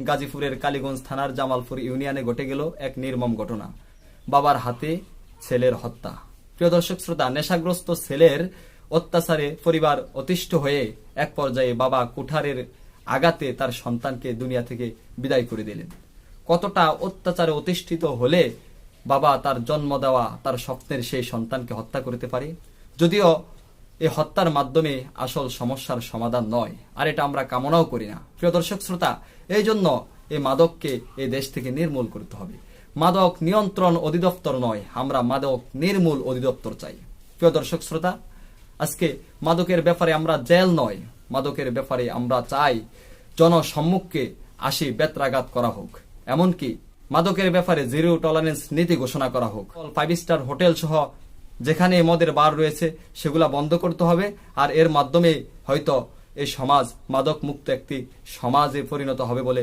গাজীপুরের কালীগঞ্জ থানার জামালপুর ইউনিয়নে ঘটে গেল এক নির্মম ঘটনা। বাবার হাতে ছেলের হত্যা। প্রিয় দর্শক শ্রোতা, নেশাগ্রস্ত ছেলের অত্যাচারে পরিবার অতিষ্ঠ হয়ে এক পর্যায়ে বাবা কুঠারের আঘাতে তার সন্তানকে দুনিয়া থেকে বিদায় করে দিলেন। কতটা অত্যাচারে অতিষ্ঠিত হলে বাবা তার জন্ম দেওয়া তার স্বপ্নের সেই সন্তানকে হত্যা করতে পারে? যদিও এই হত্যার মাধ্যমে আসল সমস্যার সমাধান নয়, আর এটা আমরা কামনাও করি না। প্রিয় দর্শক শ্রোতা, এই জন্য এই মাদককে এই দেশ থেকে নির্মূল করতে হবে। মাদক নিয়ন্ত্রণ অধিদপ্তর নয়, আমরা মাদক নির্মূল অধিদপ্তর চাই। প্রিয় দর্শক শ্রোতা, আজকে মাদকের ব্যাপারে আমরা জেল নয়, মাদকের ব্যাপারে আমরা চাই জনসম্মুখে আসি বেত্রাঘাত করা হোক, এমনকি মাদকের ব্যাপারে জিরো টলারেন্স নীতি ঘোষণা করা হোক। 5 স্টার হোটেল সহ যেখানে মদের বার রয়েছে সেগুলা বন্ধ করতে হবে, আর এর মাধ্যমে হয়তো এই সমাজ মাদক মুক্ত একটি সমাজে পরিণত হবে বলে